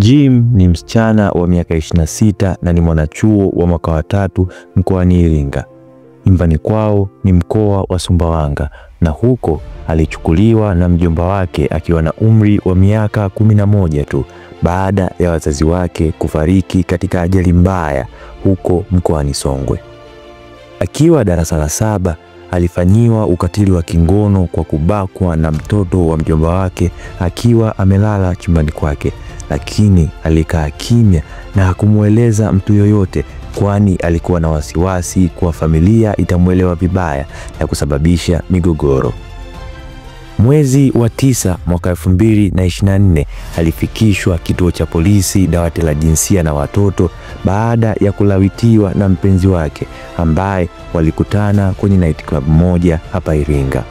Jim ni msichana wa miaka 26 na ni mwanachuo wa mwaka wa 3 mkoani Iringa. Nyumbani kwao ni mkoa wa Sumbawanga, na huko alichukuliwa na mjomba wake akiwa na umri wa miaka 11 tu baada ya wazazi wake kufariki katika ajali mbaya huko mkoani Songwe. Akiwa darasa la 7 alifanyiwa ukatili wa kingono kwa kubakwa na mtoto wa mjomba wake akiwa amelala chumbani kwake, lakini alikaa kimya na hakumueleza mtu yoyote, kwani alikuwa na wasiwasi kwa familia itamuelewa vibaya na kusababisha migogoro. Mwezi wa 9 mwaka 2024 alifikishwa kituo cha polisi dawati la jinsia na watoto baada ya kulawitiwa na mpenzi wake ambaye walikutana kwenye night club moja hapa Iringa,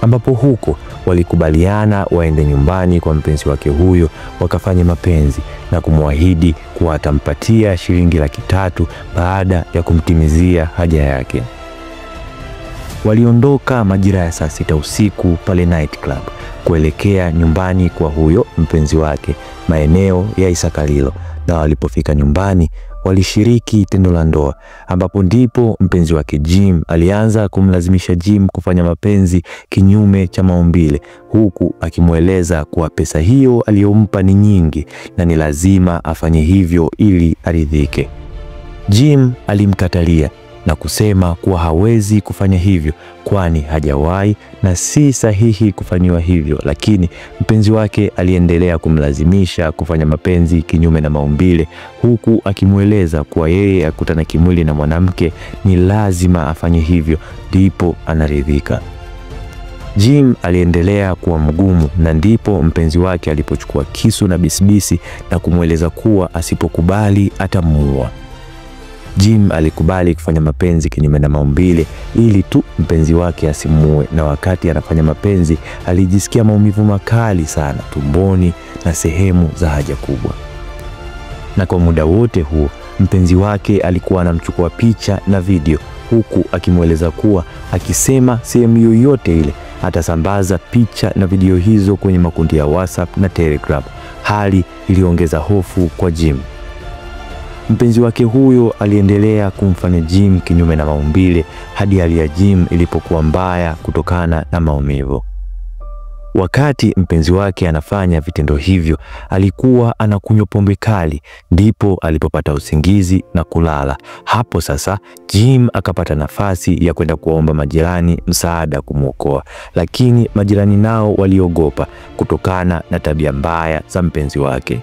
ambapo huko walikubaliana waende nyumbani kwa mpenzi wake huyo wakafanya mapenzi na kumwahidi kuwa atampatia shilingi 300,000 baada ya kumtimizia haja yake. Waliondoka majira ya saa 6 usiku pale night club kuelekea nyumbani kwa huyo mpenzi wake maeneo ya Isakalilo, na walipofika nyumbani walishiriki tendo la ndoa, ambapo ndipo mpenzi wake Jim alianza kumlazimisha Jim kufanya mapenzi kinyume cha maumbile, huku akimueleza kuwa pesa hiyo aliyompa ni nyingi na ni lazima afanye hivyo ili aridhike. Jim alimkatalia na kusema kuwa hawezi kufanya hivyo kwani hajawahi na si sahihi kufanyiwa hivyo, lakini mpenzi wake aliendelea kumlazimisha kufanya mapenzi kinyume na maumbile, huku akimueleza kuwa yeye akutana kimwili na mwanamke ni lazima afanye hivyo ndipo anaridhika. Jim aliendelea kuwa mgumu, na ndipo mpenzi wake alipochukua kisu na bisibisi na kumueleza kuwa asipokubali atamuua. Jim alikubali kufanya mapenzi kinyume na maumbile ili tu mpenzi wake asimuue, na wakati anafanya mapenzi alijisikia maumivu makali sana tumboni na sehemu za haja kubwa. Na kwa muda wote huo mpenzi wake alikuwa anamchukua picha na video, huku akimueleza kuwa akisema sehemu yoyote ile atasambaza picha na video hizo kwenye makundi ya WhatsApp na Telegram. Hali iliongeza hofu kwa Jim. Mpenzi wake huyo aliendelea kumfanya Jim kinyume na maumbile hadi hali ya Jim ilipokuwa mbaya kutokana na maumivu. Wakati mpenzi wake anafanya vitendo hivyo, alikuwa anakunywa pombe kali, ndipo alipopata usingizi na kulala. Hapo sasa Jim akapata nafasi ya kwenda kuomba majirani msaada kumuokoa, lakini majirani nao waliogopa kutokana na tabia mbaya za mpenzi wake.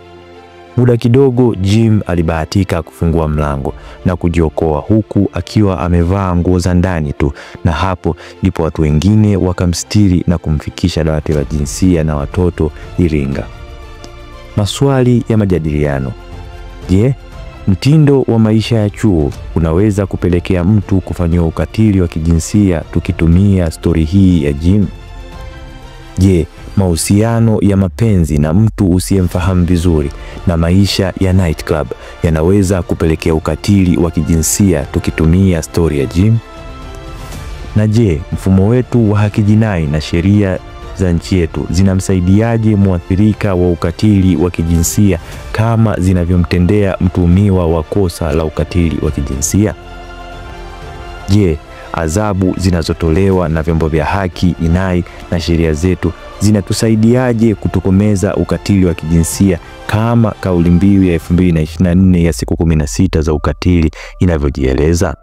Muda kidogo Jim alibahatika kufungua mlango na kujiokoa, huku akiwa amevaa nguo za ndani tu, na hapo ndipo watu wengine wakamstiri na kumfikisha dawati la jinsia na watoto Iringa. Maswali ya majadiliano. Je, mtindo wa maisha ya chuo unaweza kupelekea mtu kufanyiwa ukatili wa kijinsia tukitumia stori hii ya Jim? Je, mahusiano ya mapenzi na mtu usiyemfahamu vizuri na maisha ya night club yanaweza kupelekea ukatili wa kijinsia tukitumia story ya Jim? Na je, mfumo wetu wa haki jinai na sheria za nchi yetu zinamsaidiaje muathirika wa ukatili wa kijinsia kama zinavyomtendea mtuhumiwa wa kosa la ukatili wa kijinsia? Je, adhabu zinazotolewa na vyombo vya haki jinai na sheria zetu zinatusaidiaje kutokomeza ukatili wa kijinsia kama kauli mbiu ya 2024 ya siku 16 za ukatili inavyojieleza?